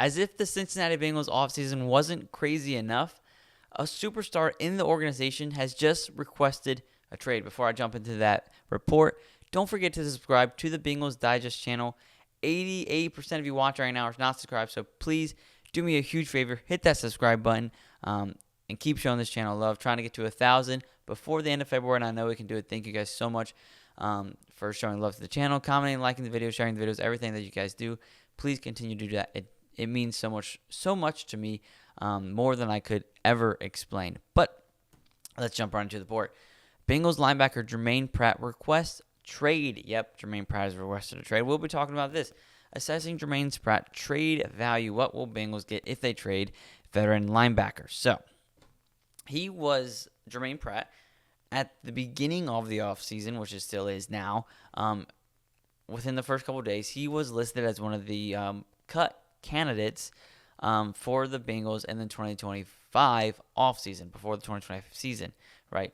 As if the Cincinnati Bengals offseason wasn't crazy enough, a superstar in the organization has just requested a trade. Before I jump into that report, don't forget to subscribe to the Bengals Digest channel. 88% of you watching right now are not subscribed, so please do me a huge favor. Hit that subscribe button and keep showing this channel love. Trying to get to 1,000 before the end of February, and I know we can do it. Thank you guys so much for showing love to the channel, commenting, liking the video, sharing the videos, everything that you guys do. Please continue to do that. It means so much to me, more than I could ever explain. But let's jump right into the board. Bengals linebacker Germaine Pratt requests trade. Yep, Germaine Pratt has requested a trade. We'll be talking about this. Assessing Germaine Pratt trade value. What will Bengals get if they trade veteran linebacker? So, he was Germaine Pratt at the beginning of the offseason, which it still is now. Within the first couple of days, he was listed as one of the cut candidates for the Bengals in the 2025 offseason, before the 2025 season, right?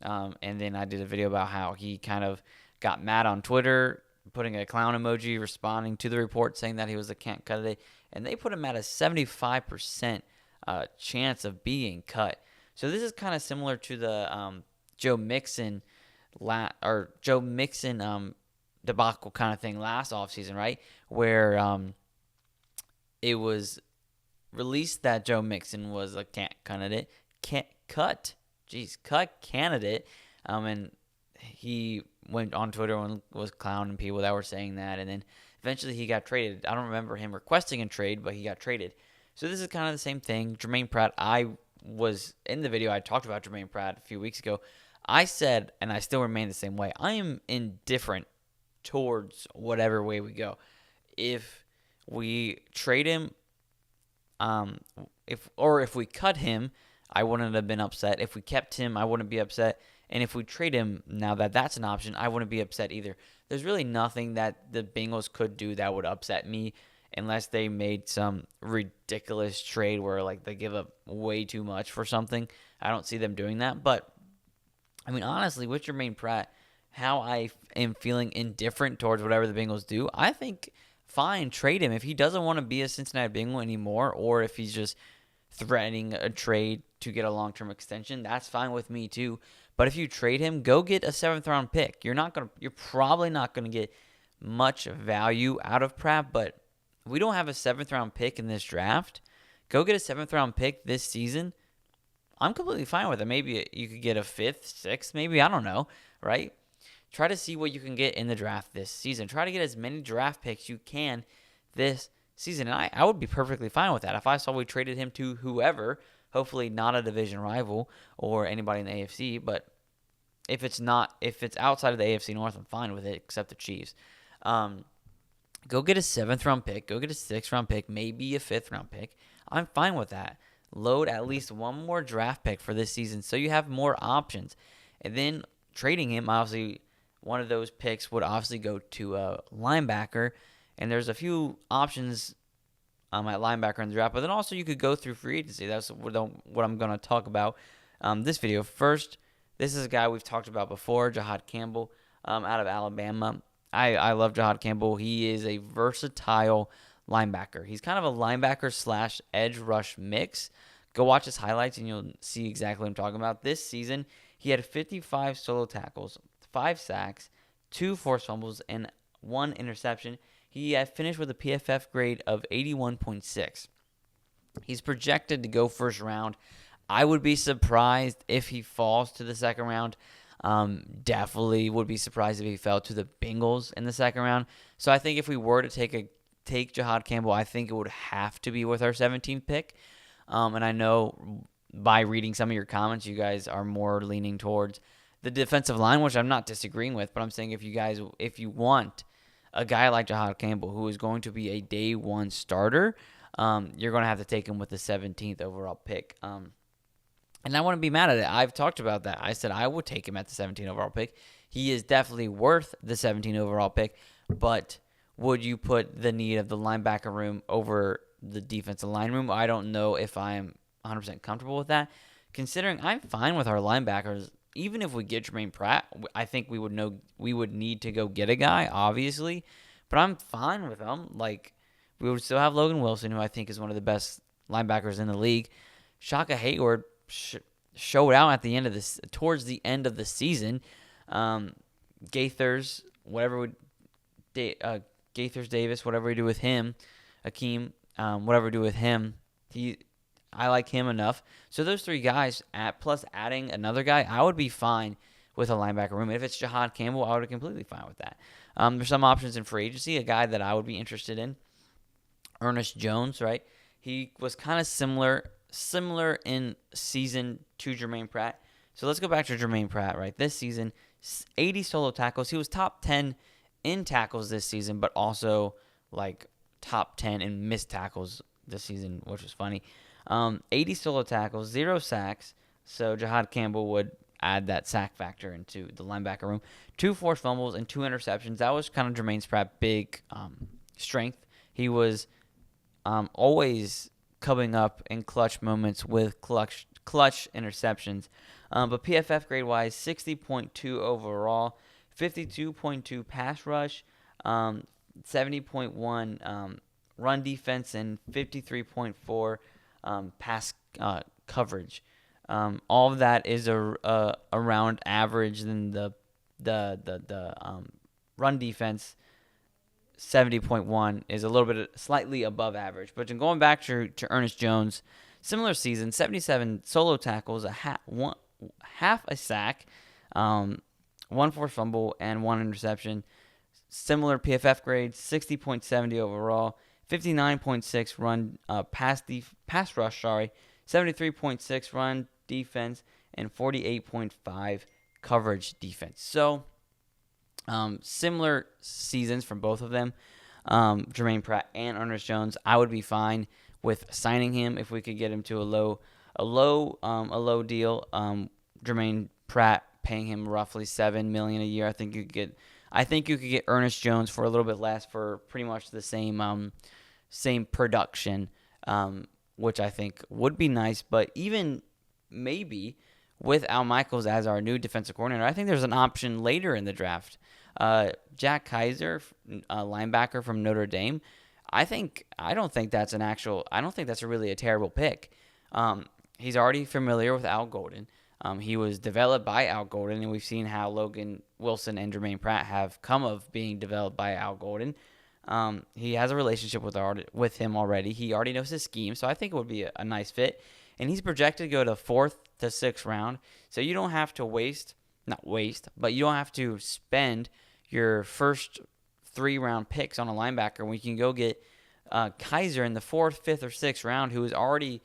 And then I did a video about how he kind of got mad on Twitter, putting a clown emoji, responding to the report, saying that he was a can't cut it, and they put him at a 75% chance of being cut. So this is kind of similar to the Joe Mixon debacle kind of thing last offseason, right? Where it was released that Joe Mixon was a cut candidate, and he went on Twitter and was clowning people that were saying that, and then eventually he got traded. I don't remember him requesting a trade, but he got traded. So this is kind of the same thing. Germaine Pratt, I was in the video, I talked about Germaine Pratt a few weeks ago. I said, and I still remain the same way, I am indifferent towards whatever way we go. If we trade him, if we cut him, I wouldn't have been upset. If we kept him, I wouldn't be upset. And if we trade him, now that that's an option, I wouldn't be upset either. There's really nothing that the Bengals could do that would upset me, unless they made some ridiculous trade where like they give up way too much for something. I don't see them doing that. But I mean, honestly, with Germaine Pratt, how I am feeling indifferent towards whatever the Bengals do, I think fine, trade him. If he doesn't want to be a Cincinnati Bengal anymore, or if he's just threatening a trade to get a long-term extension, that's fine with me too. But if you trade him, go get a 7th-round pick. You're probably not gonna get much value out of Pratt, but we don't have a 7th-round pick in this draft. Go get a 7th-round pick this season. I'm completely fine with it. Maybe you could get a 5th, 6th, maybe, I don't know, right? Try to see what you can get in the draft this season. Try to get as many draft picks you can this season. And I would be perfectly fine with that. If I saw we traded him to whoever, hopefully not a division rival or anybody in the AFC, but if it's outside of the AFC North, I'm fine with it, except the Chiefs. Go get a 7th-round pick. Go get a 6th-round pick, maybe a 5th-round pick. I'm fine with that. Load at least one more draft pick for this season so you have more options. And then trading him, obviously, one of those picks would obviously go to a linebacker. And there's a few options at linebacker in the draft. But then also you could go through free agency. That's what I'm going to talk about this video. First, this is a guy we've talked about before, Jahad Campbell out of Alabama. I love Jahad Campbell. He is a versatile linebacker. He's kind of a linebacker / edge rush mix. Go watch his highlights and you'll see exactly what I'm talking about. This season, he had 55 solo tackles, 5 sacks, 2 forced fumbles, and 1 interception. He had finished with a PFF grade of 81.6. He's projected to go first round. I would be surprised if he falls to the second round. Definitely would be surprised if he fell to the Bengals in the second round. So I think if we were to take Jahad Campbell, I think it would have to be with our 17th pick. And I know by reading some of your comments, you guys are more leaning towards the defensive line, which I'm not disagreeing with. But I'm saying if you want a guy like Jahad Campbell, who is going to be a day one starter, you're going to have to take him with the 17th overall pick. And I wouldn't be mad at it. I've talked about that. I said I would take him at the 17th overall pick. He is definitely worth the 17th overall pick, but would you put the need of the linebacker room over the defensive line room? I don't know if I'm 100% comfortable with that. Considering I'm fine with our linebackers, even if we get Germaine Pratt, I think we would need to go get a guy, obviously, but I'm fine with them. Like, We would still have Logan Wilson, who I think is one of the best linebackers in the league. Shaka Hayward showed out at the end of this, towards the end of the season. Gaithers, Gaithers Davis, whatever we do with him, Akeem, whatever we do with him, I like him enough. So those three guys, plus adding another guy, I would be fine with a linebacker room. If it's Jahad Campbell, I would be completely fine with that. There's some options in free agency. A guy that I would be interested in, Ernest Jones, right? He was kind of similar in season to Germaine Pratt. So let's go back to Germaine Pratt, right? This season, 80 solo tackles. He was top 10 in tackles this season, but also like top 10 in missed tackles this season, which was funny. 80 solo tackles, 0 sacks. So Jahad Campbell would add that sack factor into the linebacker room. 2 forced fumbles and 2 interceptions. That was kind of Germaine Pratt's big strength. He was always coming up in clutch moments with clutch interceptions. But PFF grade-wise, 60.2 overall, 52.2 pass rush, 70.1 run defense, and 53.4 pass coverage. All of that is around average. Than the run defense, 70.1 is a little bit slightly above average. But going back to Ernest Jones, similar season, 77 solo tackles, half a sack, 1 forced fumble, and 1 interception. Similar PFF grade, 60.70 overall, 59.6 run pass rush, 73.6 run defense, and 48.5 coverage defense. So similar seasons from both of them, Germaine Pratt and Ernest Jones. I would be fine with signing him if we could get him to a low deal. Germaine Pratt, paying him roughly $7 million a year. I think you could get Ernest Jones for a little bit less for pretty much the same production, which I think would be nice. But even maybe with Al Michaels as our new defensive coordinator, I think there's an option later in the draft. Jack Kaiser, linebacker from Notre Dame. I don't think that's really a terrible pick. He's already familiar with Al Golden. He was developed by Al Golden, and we've seen how Logan Wilson and Germaine Pratt have come of being developed by Al Golden. He has a relationship with him already. He already knows his scheme, so I think it would be a nice fit. And he's projected to go to 4th to 6th round, so you don't have to but you don't have to spend your first 3-round picks on a linebacker when you can go get Kaiser in the 4th, 5th, or 6th round, who is already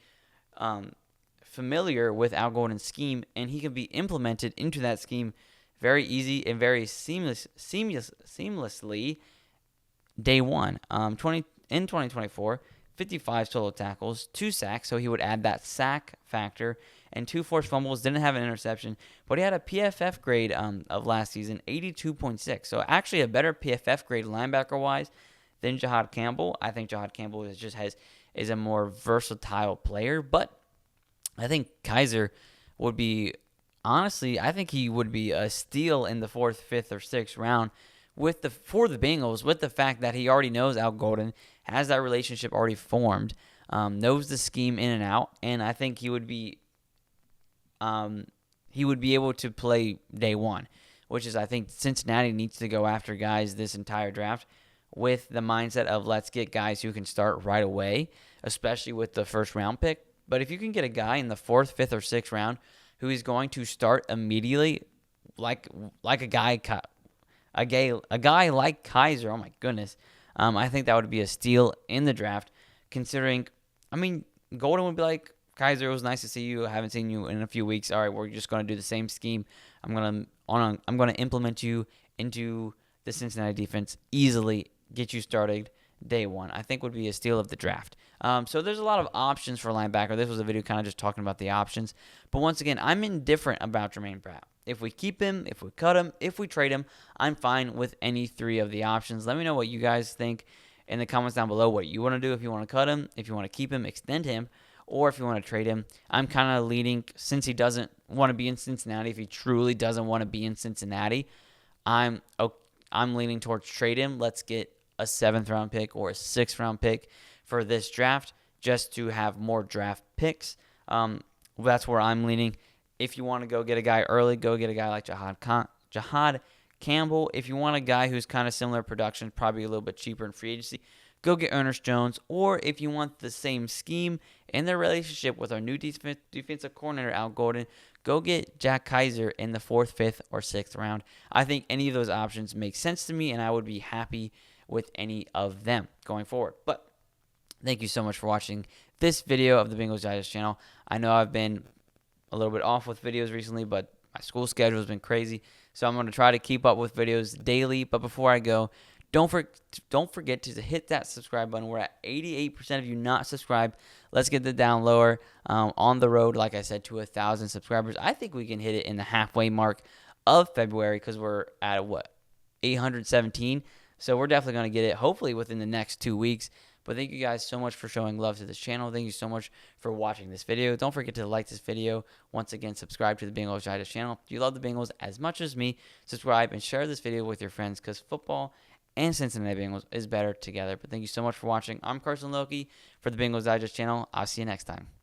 familiar with Al Golden's scheme, and he can be implemented into that scheme very easy and very seamlessly day one. In 2024, 55 solo tackles, 2 sacks, so he would add that sack factor, and 2 forced fumbles, didn't have an interception, but he had a PFF grade of last season, 82.6, so actually a better PFF grade linebacker-wise than Jahad Campbell. I think Jahad Campbell is a more versatile player, but I think Kaiser would be, honestly, I think he would be a steal in the 4th, 5th, or 6th round for the Bengals, with the fact that he already knows Al Golden, has that relationship already formed, knows the scheme in and out, and I think he would be able to play day one, which is, I think Cincinnati needs to go after guys this entire draft with the mindset of let's get guys who can start right away, especially with the 1st round pick. But if you can get a guy in the 4th, 5th, or 6th round who is going to start immediately, like a guy like Kaiser, oh my goodness, I think that would be a steal in the draft. Considering, Golden would be like, Kaiser, it was nice to see you. I haven't seen you in a few weeks. All right, we're just going to do the same scheme. I'm going to implement you into the Cincinnati defense easily, get you started day one. I think would be a steal of the draft. So there's a lot of options for linebacker. This was a video kind of just talking about the options. But once again, I'm indifferent about Germaine Pratt. If we keep him, if we cut him, if we trade him, I'm fine with any 3 of the options. Let me know what you guys think in the comments down below, what you want to do, if you want to cut him, if you want to keep him, extend him, or if you want to trade him. I'm kind of leaning, since he doesn't want to be in Cincinnati, if he truly doesn't want to be in Cincinnati, I'm leaning towards trade him. Let's get a 7th round pick or a 6th round pick for this draft just to have more draft picks. That's where I'm leaning. If you want to go get a guy early, go get a guy like Jahad Campbell. If you want a guy who's kind of similar production, probably a little bit cheaper in free agency, go get Ernest Jones. Or if you want the same scheme and their relationship with our new defensive coordinator, Al Golden, go get Jack Kaiser in the 4th, 5th, or 6th round. I think any of those options make sense to me, and I would be happy with any of them going forward. But thank you so much for watching this video of the Bengals Digest channel. I know I've been a little bit off with videos recently, but my school schedule has been crazy. So I'm going to try to keep up with videos daily. But before I go, don't forget to hit that subscribe button. We're at 88% of you not subscribed. Let's get that down lower. On the road, like I said, to 1,000 subscribers. I think we can hit it in the halfway mark of February because we're at, 817. So we're definitely going to get it, hopefully, within the next 2 weeks. But thank you guys so much for showing love to this channel. Thank you so much for watching this video. Don't forget to like this video. Once again, subscribe to the Bengals Digest channel. If you love the Bengals as much as me, subscribe and share this video with your friends because football and Cincinnati Bengals is better together. But thank you so much for watching. I'm Carson Lokey for the Bengals Digest channel. I'll see you next time.